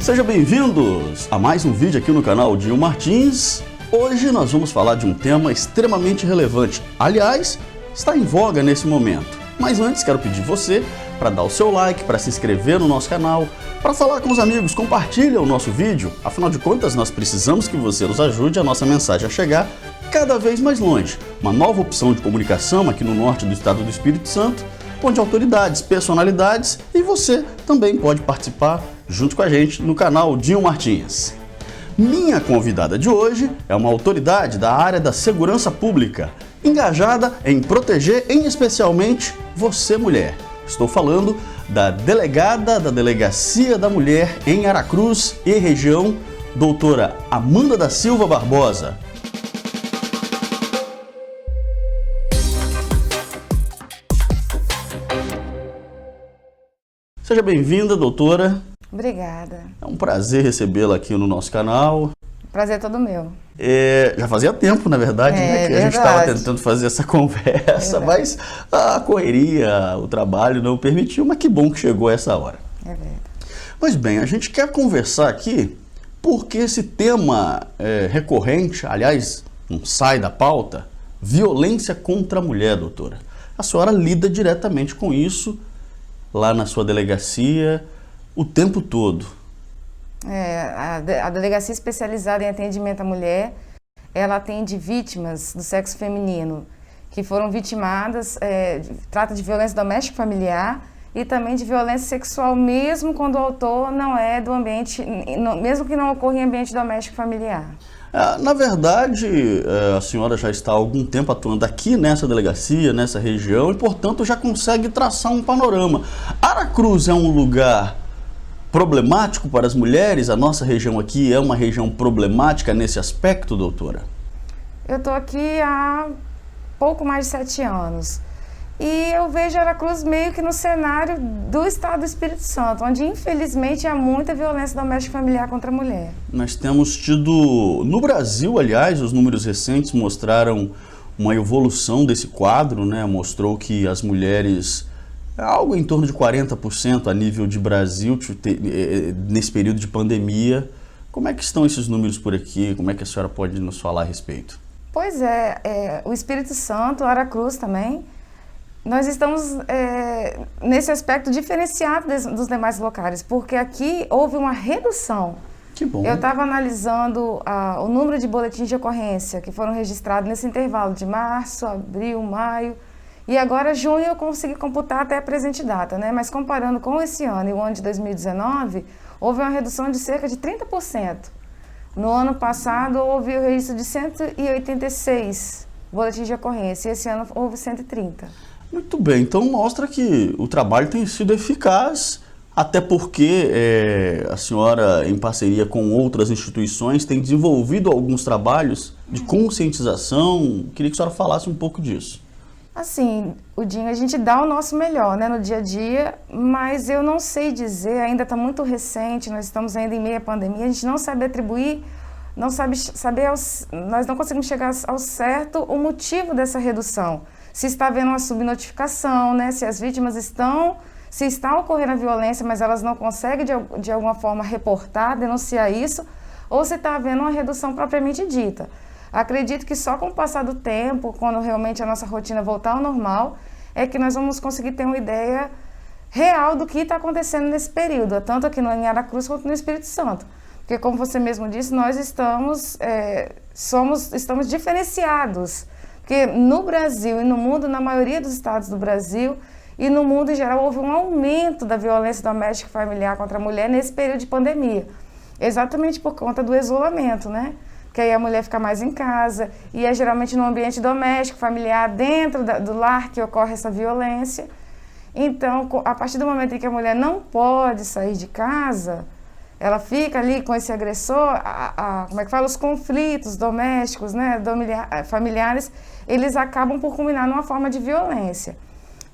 Sejam bem-vindos a mais um vídeo aqui no canal Dinho Martins. Hoje nós vamos falar de um tema extremamente relevante. Aliás, está em voga nesse momento. Mas antes quero pedir você para dar o seu like, para se inscrever no nosso canal, para falar com os amigos, compartilha o nosso vídeo. Afinal de contas, nós precisamos que você nos ajude a nossa mensagem a chegar cada vez mais longe. Uma nova opção de comunicação aqui no norte do estado do Espírito Santo, onde autoridades, personalidades e você também pode participar junto com a gente no canal Dinho Martins. Minha convidada de hoje é uma autoridade da área da segurança pública, engajada em proteger em especialmente você, mulher. Estou falando da delegada da Delegacia da Mulher em Aracruz e região, doutora Amanda da Silva Barbosa. Seja bem-vinda, doutora. Obrigada. É um prazer recebê-la aqui no nosso canal. Prazer é todo meu. Já fazia tempo, na verdade, né, que a gente estava tentando fazer essa conversa, mas a correria, o trabalho não permitiu, mas que bom que chegou essa hora. É verdade. Mas bem, a gente quer conversar aqui porque esse tema recorrente, aliás, não sai da pauta, violência contra a mulher, doutora. A senhora lida diretamente com isso lá na sua delegacia o tempo todo. A delegacia especializada em atendimento à mulher, ela atende vítimas do sexo feminino que foram vitimadas, trata de violência doméstica e familiar e também de violência sexual, mesmo quando o autor não é do ambiente, mesmo que não ocorra em ambiente doméstico e familiar. Na verdade, a senhora já está há algum tempo atuando aqui nessa delegacia, nessa região, e portanto já consegue traçar um panorama. Aracruz é um lugar problemático para as mulheres? A nossa região aqui é uma região problemática nesse aspecto, doutora? Eu estou aqui há pouco mais de 7 anos. E eu vejo Aracruz meio que no cenário do estado do Espírito Santo, onde infelizmente há muita violência doméstica e familiar contra a mulher. Nós temos tido, no Brasil, aliás, os números recentes mostraram uma evolução desse quadro, né? Mostrou que as mulheres, algo em torno de 40% a nível de Brasil, nesse período de pandemia. Como é que estão esses números por aqui? Como é que a senhora pode nos falar a respeito? Pois o Espírito Santo, Aracruz também, nós estamos nesse aspecto diferenciado dos demais locais, porque aqui houve uma redução. Que bom. Eu estava analisando o número de boletins de ocorrência que foram registrados nesse intervalo de março, abril, maio, e agora junho eu consegui computar até a presente data, né? Mas comparando com esse ano e o ano de 2019, houve uma redução de cerca de 30%. No ano passado houve o registro de 186 boletins de ocorrência, e esse ano houve 130. Muito bem, então mostra que o trabalho tem sido eficaz, até porque a senhora, em parceria com outras instituições, tem desenvolvido alguns trabalhos de conscientização. Queria que a senhora falasse um pouco disso. Assim, Dinho, a gente dá o nosso melhor, né, no dia a dia, mas eu não sei dizer, ainda está muito recente, nós estamos ainda em meio à pandemia, a gente não sabe atribuir, nós não conseguimos chegar ao certo o motivo dessa redução. Se está havendo uma subnotificação, né? Se as vítimas se está ocorrendo a violência, mas elas não conseguem de alguma forma reportar, denunciar isso, ou se está havendo uma redução propriamente dita. Acredito que só com o passar do tempo, quando realmente a nossa rotina voltar ao normal, é que nós vamos conseguir ter uma ideia real do que está acontecendo nesse período, tanto aqui em Aracruz quanto no Espírito Santo. Porque, como você mesmo disse, nós estamos diferenciados. Porque no Brasil e no mundo, na maioria dos estados do Brasil e no mundo em geral, houve um aumento da violência doméstica e familiar contra a mulher nesse período de pandemia. Exatamente por conta do isolamento, né? Porque aí a mulher fica mais em casa e é geralmente no ambiente doméstico, familiar, dentro do lar que ocorre essa violência. Então, a partir do momento em que a mulher não pode sair de casa, ela fica ali com esse agressor, os conflitos domésticos, né, familiares, eles acabam por culminar numa forma de violência.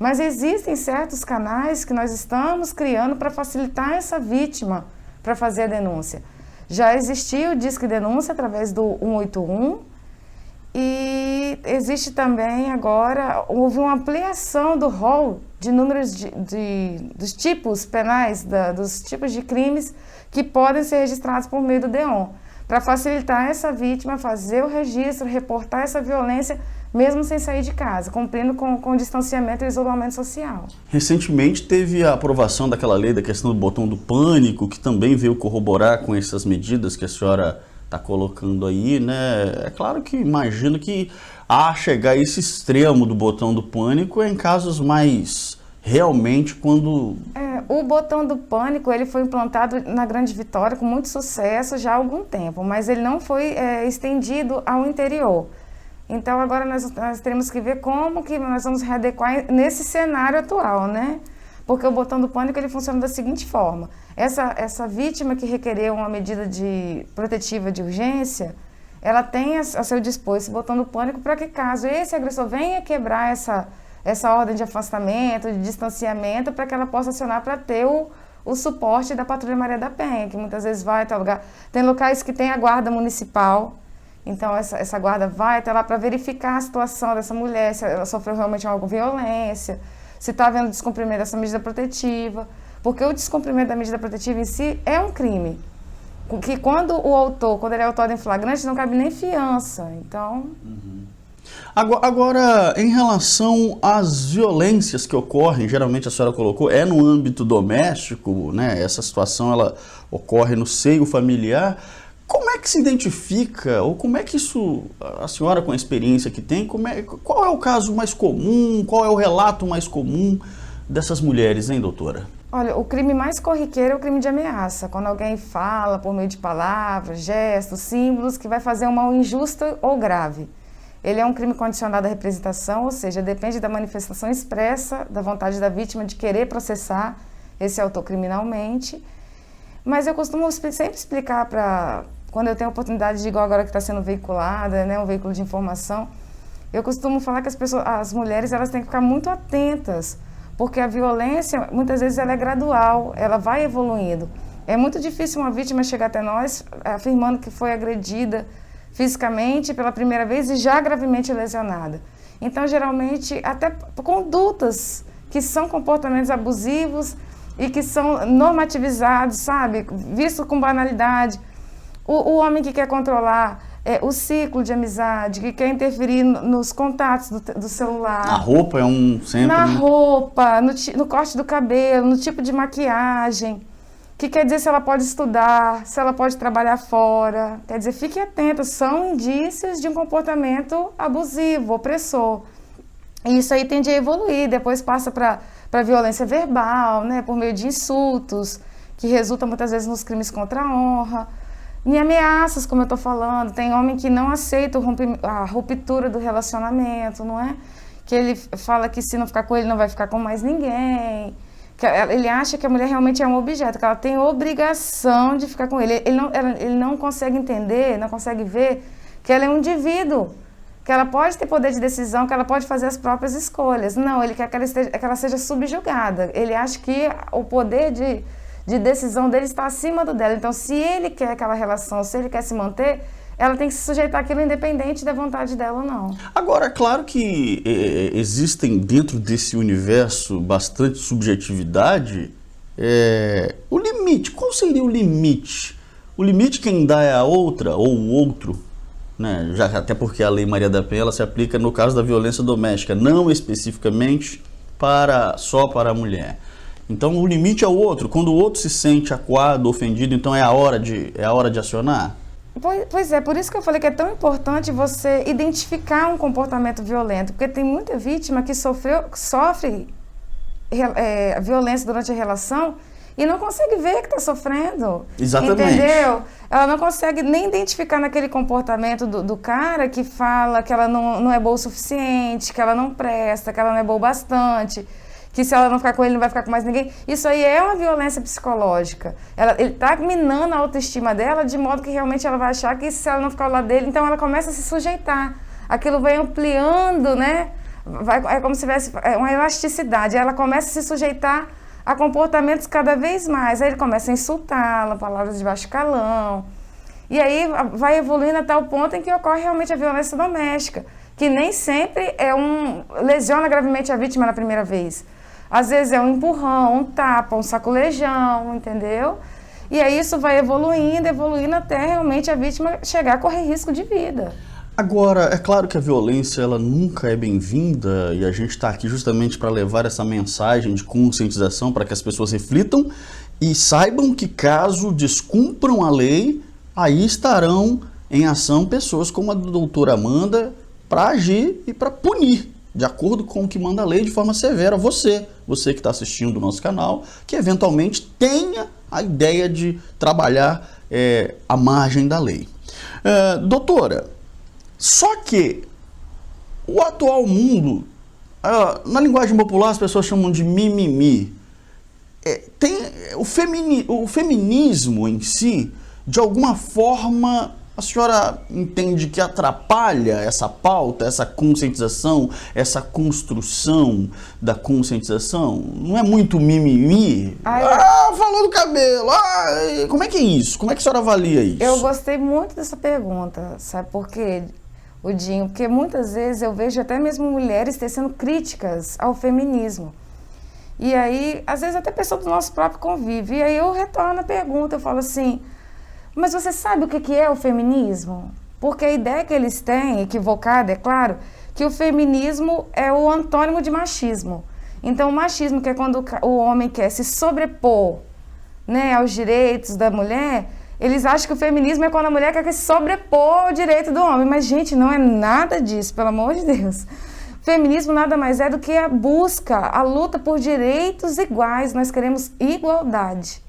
Mas existem certos canais que nós estamos criando para facilitar essa vítima para fazer a denúncia. Já existiu o Disque Denúncia através do 181 E existe também agora, houve uma ampliação do rol de números dos tipos penais, dos tipos de crimes que podem ser registrados por meio do DEON, para facilitar essa vítima fazer o registro, reportar essa violência, mesmo sem sair de casa, cumprindo com distanciamento e isolamento social. Recentemente teve a aprovação daquela lei da questão do botão do pânico, que também veio corroborar com essas medidas que a senhora está colocando aí, né? É claro que imagino que chegar a esse extremo do botão do pânico é em casos mais realmente quando... O botão do pânico, ele foi implantado na Grande Vitória com muito sucesso já há algum tempo, mas ele não foi estendido ao interior. Então agora nós teremos que ver como que nós vamos readequar nesse cenário atual, né? Porque o botão do pânico, ele funciona da seguinte forma: essa vítima que requereu uma medida protetiva de urgência, ela tem a seu dispor esse botão do pânico para que, caso esse agressor venha quebrar essa ordem de afastamento, de distanciamento, para que ela possa acionar para ter o suporte da Patrulha Maria da Penha, que muitas vezes vai até o lugar. Tem locais que tem a guarda municipal, então essa guarda vai até lá para verificar a situação dessa mulher, se ela sofreu realmente alguma violência, se está havendo descumprimento dessa medida protetiva, porque o descumprimento da medida protetiva em si é um crime, que quando ele é autor em flagrante, não cabe nem fiança, então... Agora, em relação às violências que ocorrem, geralmente a senhora colocou, é no âmbito doméstico, né? Essa situação ela ocorre no seio familiar. Como é que se identifica, ou como é que isso, a senhora com a experiência que tem, qual é o caso mais comum, qual é o relato mais comum dessas mulheres, hein, doutora? Olha, o crime mais corriqueiro é o crime de ameaça, quando alguém fala por meio de palavras, gestos, símbolos, que vai fazer um mal injusto ou grave. Ele é um crime condicionado à representação, ou seja, depende da manifestação expressa da vontade da vítima de querer processar esse autor criminalmente. Mas eu costumo sempre explicar quando eu tenho a oportunidade de, igual agora que está sendo veiculada, né, um veículo de informação, eu costumo falar que as mulheres, elas têm que ficar muito atentas, porque a violência, muitas vezes, ela é gradual, ela vai evoluindo. É muito difícil uma vítima chegar até nós afirmando que foi agredida fisicamente pela primeira vez e já gravemente lesionada. Então, geralmente, até condutas que são comportamentos abusivos e que são normativizados, sabe, visto com banalidade. O homem que quer controlar o ciclo de amizade, que quer interferir nos contatos do celular. A roupa é sempre... Na roupa, no corte do cabelo, no tipo de maquiagem. Que quer dizer se ela pode estudar, se ela pode trabalhar fora. Quer dizer, fique atento, são indícios de um comportamento abusivo, opressor. E isso aí tende a evoluir, depois passa para violência verbal, né, por meio de insultos, que resulta muitas vezes nos crimes contra a honra. E ameaças, como eu estou falando, tem homem que não aceita a ruptura do relacionamento, não é? Que ele fala que se não ficar com ele não vai ficar com mais ninguém. Ele acha que a mulher realmente é um objeto, que ela tem obrigação de ficar com ele. Ele não consegue entender, não consegue ver que ela é um indivíduo, que ela pode ter poder de decisão, que ela pode fazer as próprias escolhas. Não, ele quer que ela seja subjugada. Ele acha que o poder de decisão dele está acima do dela. Então, se ele quer aquela relação, se ele quer se manter, ela tem que se sujeitar àquilo independente da vontade dela ou não. Agora, claro que existem dentro desse universo bastante subjetividade. O limite, qual seria o limite? O limite quem dá é a outra ou o outro? Né? Até porque a Lei Maria da Penha ela se aplica no caso da violência doméstica, não especificamente só para a mulher. Então o limite é o outro. Quando o outro se sente acuado, ofendido, então é a hora de acionar? Pois é, por isso que eu falei que é tão importante você identificar um comportamento violento, porque tem muita vítima que sofre violência durante a relação e não consegue ver que está sofrendo. Exatamente. Entendeu? Ela não consegue nem identificar naquele comportamento do cara que fala que ela não é boa o suficiente, que ela não presta, que ela não é boa o bastante, que se ela não ficar com ele, não vai ficar com mais ninguém. Isso aí é uma violência psicológica. Ele está minando a autoestima dela, de modo que realmente ela vai achar que se ela não ficar ao lado dele, então ela começa a se sujeitar. Aquilo vai ampliando, né? É como se tivesse uma elasticidade. Ela começa a se sujeitar a comportamentos cada vez mais. Aí ele começa a insultá-la, palavras de baixo calão. E aí vai evoluindo a tal ponto em que ocorre realmente a violência doméstica, que nem sempre lesiona gravemente a vítima na primeira vez. Às vezes é um empurrão, um tapa, um sacolejão, entendeu? E aí isso vai evoluindo até realmente a vítima chegar a correr risco de vida. Agora, é claro que a violência ela nunca é bem-vinda e a gente está aqui justamente para levar essa mensagem de conscientização para que as pessoas reflitam e saibam que caso descumpram a lei, aí estarão em ação pessoas como a doutora Amanda para agir e para punir, de acordo com o que manda a lei, de forma severa, você que está assistindo o nosso canal, que eventualmente tenha a ideia de trabalhar à margem da lei. Doutora, só que o atual mundo, na linguagem popular as pessoas chamam de mimimi, tem o feminismo em si, de alguma forma, a senhora entende que atrapalha essa pauta, essa conscientização, essa construção da conscientização? Não é muito mimimi? Falou do cabelo, como é que é isso? Como é que a senhora avalia isso? Eu gostei muito dessa pergunta, sabe por quê, Udinho? Porque muitas vezes eu vejo até mesmo mulheres tecendo críticas ao feminismo. E aí, às vezes até pessoas do nosso próprio convívio. E aí eu retorno a pergunta, eu falo assim, mas você sabe o que é o feminismo? Porque a ideia que eles têm, equivocada, é claro, que o feminismo é o antônimo de machismo. Então, o machismo, que é quando o homem quer se sobrepor, né, aos direitos da mulher, eles acham que o feminismo é quando a mulher quer se sobrepor ao direito do homem. Mas, gente, não é nada disso, pelo amor de Deus. Feminismo nada mais é do que a busca, a luta por direitos iguais. Nós queremos igualdade.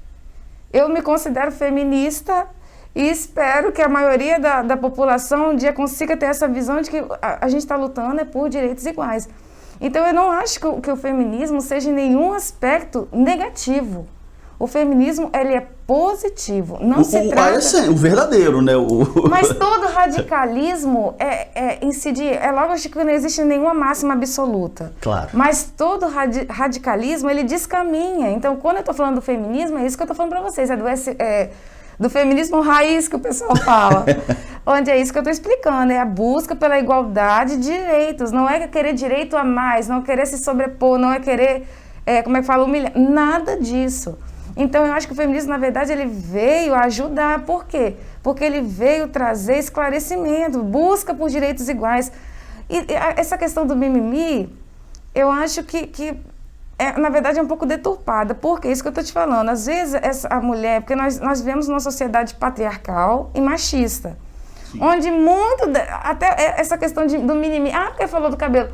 Eu me considero feminista e espero que a maioria da população um dia consiga ter essa visão de que a gente está lutando por direitos iguais. Então eu não acho que o feminismo seja em nenhum aspecto negativo. O feminismo, ele é positivo. Não se trata... o verdadeiro, né? Mas todo radicalismo é lógico que não existe nenhuma máxima absoluta. Claro. Mas todo radicalismo, ele descaminha. Então, quando eu estou falando do feminismo, é isso que eu estou falando para vocês. Do feminismo raiz que o pessoal fala. Onde é isso que eu estou explicando. É a busca pela igualdade de direitos. Não é querer direito a mais, não é querer se sobrepor, não é querer, humilhar. Nada disso. Então, eu acho que o feminismo, na verdade, ele veio ajudar. Por quê? Porque ele veio trazer esclarecimento, busca por direitos iguais. E essa questão do mimimi, eu acho que na verdade, é um pouco deturpada. Por quê? Isso que eu estou te falando. Às vezes, a mulher... Porque nós vivemos numa sociedade patriarcal e machista. Sim. Onde até essa questão do mimimi... porque falou do cabelo.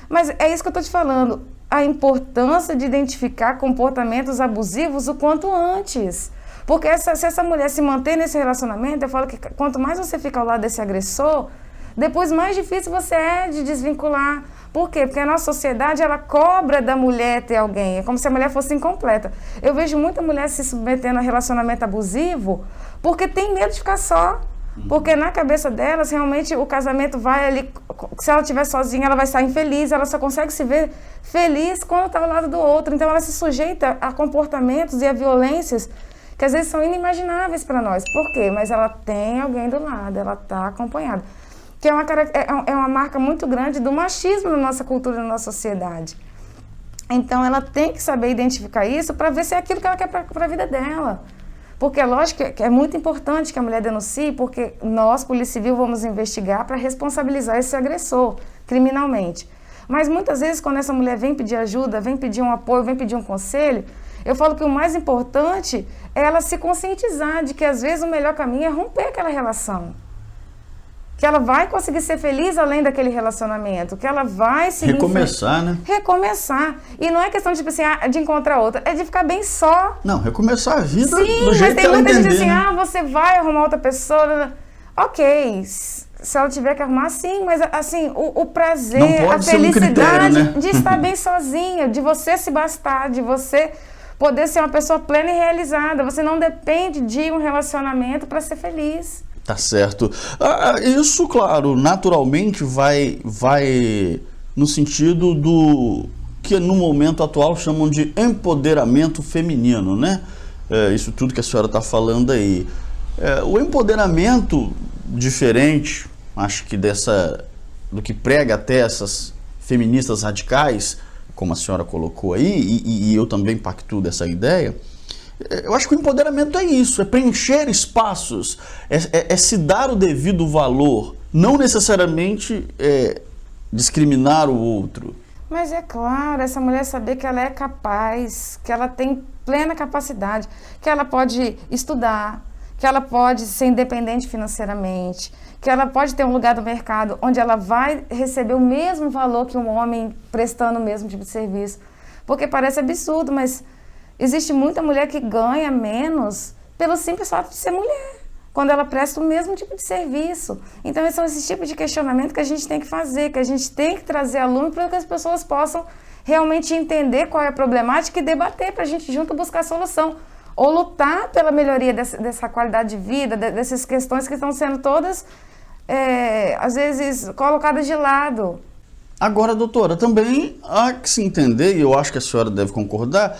Mas é isso que eu estou te falando. A importância de identificar comportamentos abusivos o quanto antes. Porque se essa mulher se manter nesse relacionamento, eu falo que quanto mais você fica ao lado desse agressor, depois mais difícil você é de desvincular. Por quê? Porque a nossa sociedade, ela cobra da mulher ter alguém. É como se a mulher fosse incompleta. Eu vejo muita mulher se submetendo a relacionamento abusivo porque tem medo de ficar só. Porque na cabeça delas, realmente, o casamento vai ali... Se ela estiver sozinha, ela vai estar infeliz. Ela só consegue se ver feliz quando está ao lado do outro. Então, ela se sujeita a comportamentos e a violências que, às vezes, são inimagináveis para nós. Por quê? Mas ela tem alguém do lado, ela está acompanhada. Que é uma marca muito grande do machismo na nossa cultura, na nossa sociedade. Então, ela tem que saber identificar isso para ver se é aquilo que ela quer para a vida dela. Porque é lógico que é muito importante que a mulher denuncie, porque nós, Polícia Civil, vamos investigar para responsabilizar esse agressor criminalmente. Mas muitas vezes, quando essa mulher vem pedir ajuda, vem pedir um apoio, vem pedir um conselho, eu falo que o mais importante é ela se conscientizar de que, às vezes, o melhor caminho é romper aquela relação. Que ela vai conseguir ser feliz além daquele relacionamento, que ela vai se... Recomeçar, né? Recomeçar. E não é questão de, tipo assim, de encontrar outra, é de ficar bem só. Não, recomeçar a vida do jeito que ela entender. Sim, mas tem muita gente assim, você vai arrumar outra pessoa. Ok, se ela tiver que arrumar, sim, mas assim, o prazer, a felicidade de estar bem sozinha, de você se bastar, de você poder ser uma pessoa plena e realizada. Você não depende de um relacionamento para ser feliz. Tá certo. Isso, claro, naturalmente vai no sentido do que no momento atual chamam de empoderamento feminino, né? Isso tudo que a senhora está falando aí. O empoderamento diferente, acho que do que prega até essas feministas radicais, como a senhora colocou aí, e eu também pactuo dessa ideia, eu acho que o empoderamento é isso, é preencher espaços, é se dar o devido valor, não necessariamente discriminar o outro. Mas é claro, essa mulher saber que ela é capaz, que ela tem plena capacidade, que ela pode estudar, que ela pode ser independente financeiramente, que ela pode ter um lugar no mercado onde ela vai receber o mesmo valor que um homem prestando o mesmo tipo de serviço. Porque parece absurdo, mas existe muita mulher que ganha menos pelo simples fato de ser mulher, quando ela presta o mesmo tipo de serviço. Então, são esses tipos de questionamento que a gente tem que fazer, que a gente tem que trazer à luz para que as pessoas possam realmente entender qual é a problemática e debater para a gente junto buscar solução. Ou lutar pela melhoria dessa qualidade de vida, dessas questões que estão sendo todas, às vezes, colocadas de lado. Agora, doutora, também há que se entender, e eu acho que a senhora deve concordar,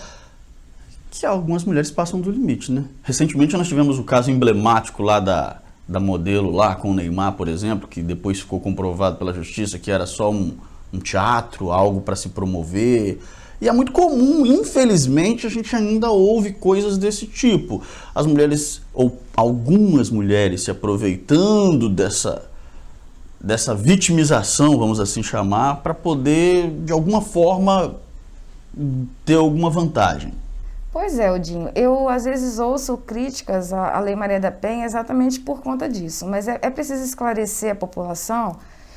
que algumas mulheres passam do limite, né? Recentemente nós tivemos o caso emblemático lá da modelo lá com o Neymar, por exemplo, que depois ficou comprovado pela justiça que era só um teatro, algo para se promover. E é muito comum, infelizmente, a gente ainda ouve coisas desse tipo. As mulheres, ou algumas mulheres, se aproveitando dessa vitimização, vamos assim chamar, para poder, de alguma forma, ter alguma vantagem. Pois é, Odinho, eu às vezes ouço críticas à Lei Maria da Penha exatamente por conta disso, mas é preciso esclarecer a população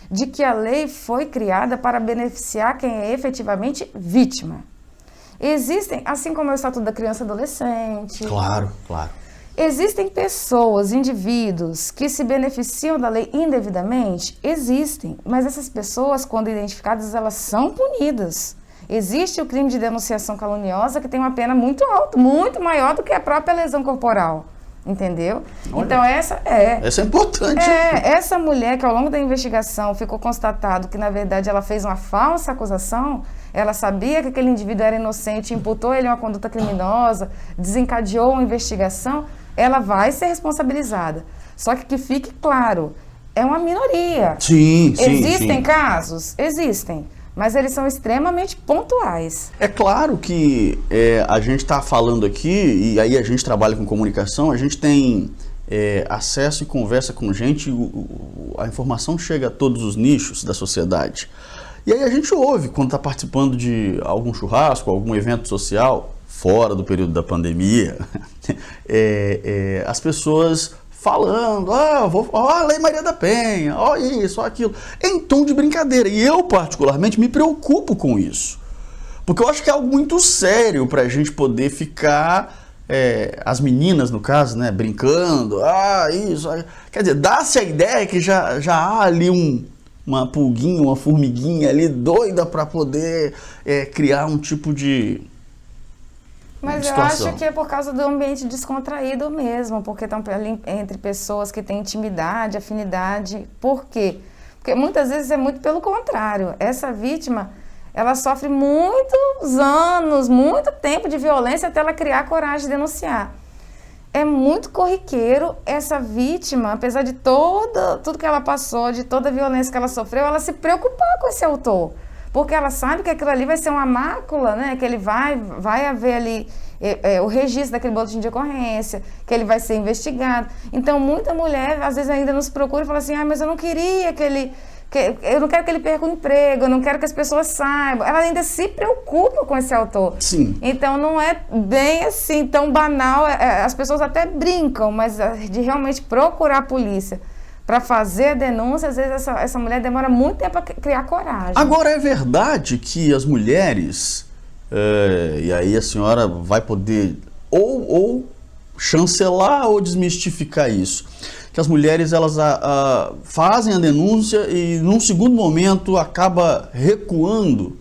de que a lei foi criada para beneficiar quem é efetivamente vítima. Existem, assim como é o Estatuto da Criança e Adolescente... Claro, claro. Existem pessoas, indivíduos, que se beneficiam da lei indevidamente? Existem, mas essas pessoas, quando identificadas, elas são punidas. Existe o crime de denunciação caluniosa que tem uma pena muito alta, muito maior do que a própria lesão corporal, entendeu? Olha, então essa é importante. Essa mulher que ao longo da investigação ficou constatado que na verdade ela fez uma falsa acusação, ela sabia que aquele indivíduo era inocente, imputou ele uma conduta criminosa, desencadeou uma investigação, ela vai ser responsabilizada. Só que fique claro, é uma minoria. Sim. Existem casos? Existem. Mas eles são extremamente pontuais. É claro que a gente está falando aqui, e aí a gente trabalha com comunicação, a gente tem acesso e conversa com gente, a informação chega a todos os nichos da sociedade. E aí a gente ouve, quando está participando de algum churrasco, algum evento social, fora do período da pandemia, as pessoas falando, a Lei Maria da Penha, isso, aquilo, em tom de brincadeira. E eu, particularmente, me preocupo com isso. Porque eu acho que é algo muito sério para a gente poder ficar, as meninas, no caso, né, brincando, isso. Quer dizer, dá-se a ideia que já há ali uma pulguinha, uma formiguinha ali doida para poder criar um tipo de... Mas eu acho que é por causa do ambiente descontraído mesmo, porque estão ali entre pessoas que têm intimidade, afinidade. Por quê? Porque muitas vezes é muito pelo contrário. Essa vítima, ela sofre muitos anos, muito tempo de violência até ela criar coragem de denunciar. É muito corriqueiro essa vítima, apesar de tudo que ela passou, de toda a violência que ela sofreu, ela se preocupar com esse autor. Porque ela sabe que aquilo ali vai ser uma mácula, né? Que ele vai haver ali o registro daquele boletim de ocorrência, que ele vai ser investigado. Então, muita mulher, às vezes, ainda nos procura e fala assim, mas eu não queria eu não quero que ele perca o emprego, eu não quero que as pessoas saibam. Ela ainda se preocupa com esse autor. Sim. Então, não é bem assim, tão banal. As pessoas até brincam, mas de realmente procurar a polícia para fazer a denúncia, às vezes essa mulher demora muito tempo para criar coragem. Agora, é verdade que as mulheres, e aí a senhora vai poder ou chancelar ou desmistificar isso, que as mulheres elas fazem a denúncia e num segundo momento acaba recuando,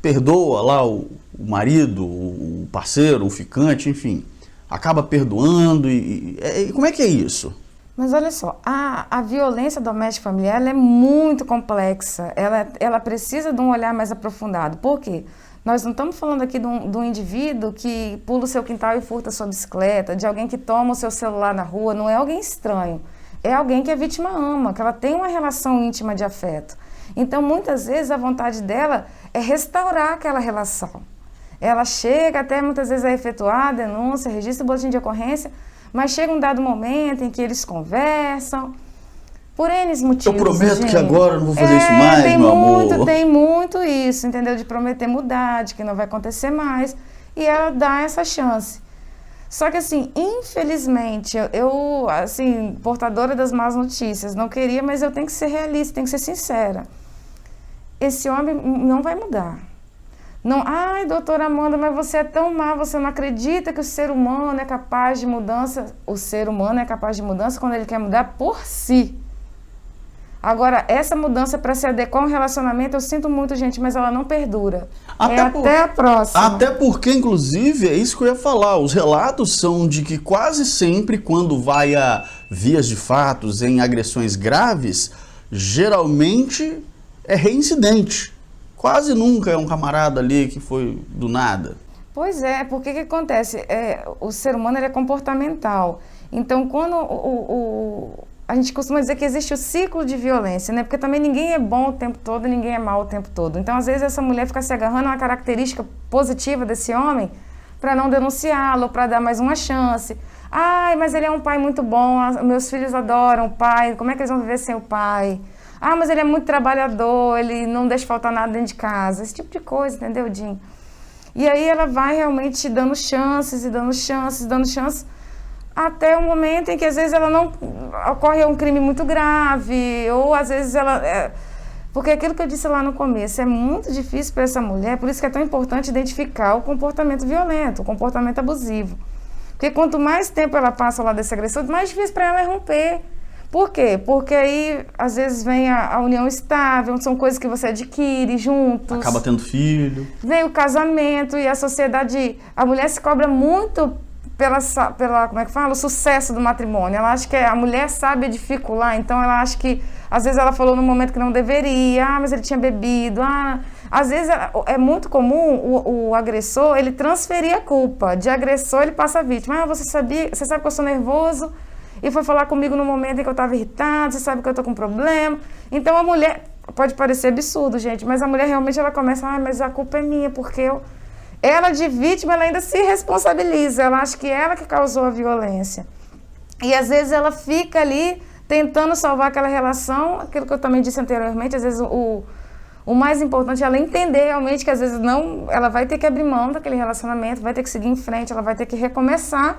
perdoa lá o marido, o parceiro, o ficante, enfim, acaba perdoando e como é que é isso? Mas olha só, a violência doméstica familiar ela é muito complexa, ela precisa de um olhar mais aprofundado. Por quê? Nós não estamos falando aqui de um indivíduo que pula o seu quintal e furta a sua bicicleta, de alguém que toma o seu celular na rua, não é alguém estranho. É alguém que a vítima ama, que ela tem uma relação íntima de afeto. Então, muitas vezes, a vontade dela é restaurar aquela relação. Ela chega até, muitas vezes, a efetuar a denúncia, registra o boletim de ocorrência, mas chega um dado momento em que eles conversam, por N motivos. Eu prometo, gente, que agora eu não vou fazer isso mais, meu amor. Tem muito isso, entendeu? De prometer mudar, de que não vai acontecer mais. E ela dá essa chance. Só que, assim, infelizmente, eu, assim, portadora das más notícias, não queria, mas eu tenho que ser realista, tenho que ser sincera. Esse homem não vai mudar. Não, ai, doutora Amanda, mas você é tão má, você não acredita que o ser humano é capaz de mudança? O ser humano é capaz de mudança quando ele quer mudar por si. Agora, essa mudança para se adequar a um relacionamento, eu sinto muito, gente, mas ela não perdura. Até a próxima. Até porque, inclusive, é isso que eu ia falar. Os relatos são de que quase sempre, quando vai a vias de fatos em agressões graves, geralmente é reincidente. Quase nunca é um camarada ali que foi do nada. Pois é, porque o que acontece? O ser humano ele é comportamental. Então, quando a gente costuma dizer que existe o ciclo de violência, né? Porque também ninguém é bom o tempo todo, ninguém é mau o tempo todo. Então, às vezes, essa mulher fica se agarrando a uma característica positiva desse homem para não denunciá-lo, para dar mais uma chance. Ai, mas ele é um pai muito bom, meus filhos adoram o pai, como é que eles vão viver sem o pai? Ah, mas ele é muito trabalhador, ele não deixa faltar nada dentro de casa. Esse tipo de coisa, entendeu, Jim? E aí ela vai realmente dando chances e dando chances, dando chances, até o momento em que às vezes ela não ocorre um crime muito grave, ou às vezes ela... Porque aquilo que eu disse lá no começo, é muito difícil para essa mulher, por isso que é tão importante identificar o comportamento violento, o comportamento abusivo. Porque quanto mais tempo ela passa lá desse agressor, mais difícil para ela é romper. Por quê? Porque aí, às vezes, vem a união estável, são coisas que você adquire juntos. Acaba tendo filho. Vem o casamento e a sociedade... A mulher se cobra muito pela como é que fala? O sucesso do matrimônio. Ela acha que a mulher sabe dificultar, então ela acha que... Às vezes ela falou num momento que não deveria, mas ele tinha bebido, Às vezes é muito comum o agressor, ele transferir a culpa. De agressor, ele passa a vítima. Você sabe que eu sou nervoso e foi falar comigo no momento em que eu estava irritado, você sabe que eu estou com problema. Então a mulher, pode parecer absurdo, gente, mas a mulher realmente ela começa, mas a culpa é minha, porque ela de vítima, ela ainda se responsabiliza, ela acha que ela que causou a violência. E às vezes ela fica ali tentando salvar aquela relação, aquilo que eu também disse anteriormente, às vezes o mais importante é ela entender realmente que às vezes não, ela vai ter que abrir mão daquele relacionamento, vai ter que seguir em frente, ela vai ter que recomeçar,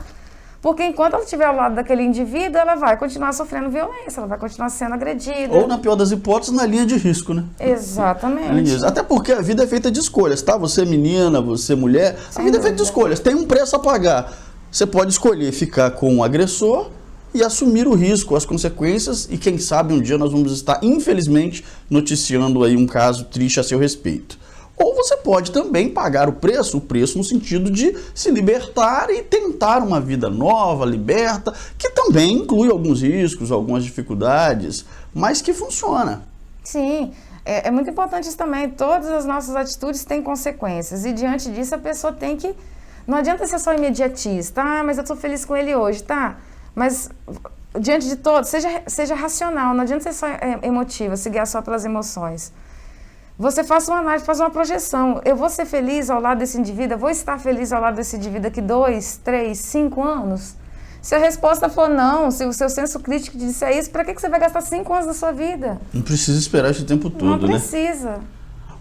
porque enquanto ela estiver ao lado daquele indivíduo, ela vai continuar sofrendo violência, ela vai continuar sendo agredida. Ou, na pior das hipóteses, na linha de risco, né? Exatamente. Até porque a vida é feita de escolhas, tá? Você é menina, você é mulher, a vida é feita de escolhas. Tem um preço a pagar. Você pode escolher ficar com o agressor e assumir o risco, as consequências, e quem sabe um dia nós vamos estar, infelizmente, noticiando aí um caso triste a seu respeito. Ou você pode também pagar o preço no sentido de se libertar e tentar uma vida nova, liberta, que também inclui alguns riscos, algumas dificuldades, mas que funciona. Sim, é muito importante isso também. Todas as nossas atitudes têm consequências e diante disso a pessoa tem que... Não adianta ser só imediatista, mas eu estou feliz com ele hoje, tá? Mas diante de todo, seja racional, não adianta ser só emotiva, se guiar só pelas emoções. Você faça uma análise, faça uma projeção. Eu vou ser feliz ao lado desse indivíduo? Eu vou estar feliz ao lado desse indivíduo daqui 2, 3, 5 anos? Se a resposta for não, se o seu senso crítico disser isso, para que você vai gastar 5 anos da sua vida? Não precisa esperar esse tempo todo, né? Não precisa.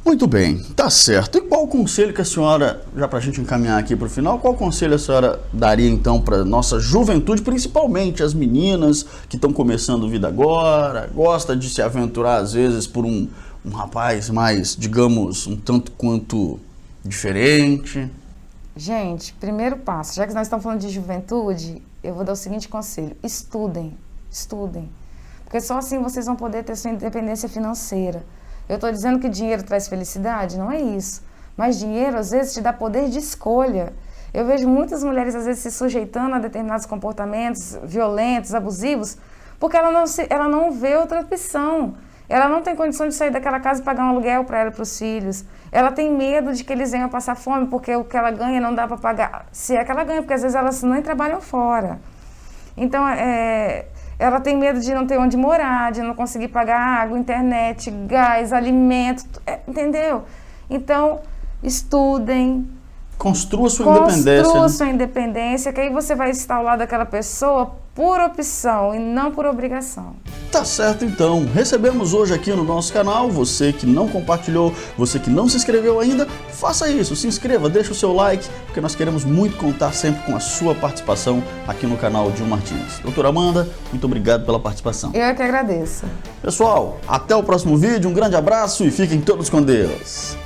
Muito bem, tá certo. E qual conselho que a senhora, já para a gente encaminhar aqui para o final, qual conselho a senhora daria então para nossa juventude, principalmente as meninas que estão começando vida agora, gosta de se aventurar às vezes por um rapaz mais, digamos, um tanto quanto diferente? Gente, primeiro passo, já que nós estamos falando de juventude, eu vou dar o seguinte conselho: estudem. Porque só assim vocês vão poder ter sua independência financeira. Eu estou dizendo que dinheiro traz felicidade? Não é isso. Mas dinheiro, às vezes, te dá poder de escolha. Eu vejo muitas mulheres, às vezes, se sujeitando a determinados comportamentos violentos, abusivos, porque ela não vê outra opção. Ela não tem condição de sair daquela casa e pagar um aluguel para ela e para os filhos. Ela tem medo de que eles venham passar fome, porque o que ela ganha não dá para pagar. Se é que ela ganha, porque às vezes elas nem trabalham fora. Então, ela tem medo de não ter onde morar, de não conseguir pagar água, internet, gás, alimento, entendeu? Então, estudem. Construa sua independência. Construa sua independência, que aí você vai estar ao lado daquela pessoa por opção e não por obrigação. Tá certo, então. Recebemos hoje aqui no nosso canal, você que não compartilhou, você que não se inscreveu ainda, faça isso, se inscreva, deixa o seu like, porque nós queremos muito contar sempre com a sua participação aqui no canal Dinho Martins. Doutora Amanda, muito obrigado pela participação. Eu é que agradeço. Pessoal, até o próximo vídeo, um grande abraço e fiquem todos com Deus.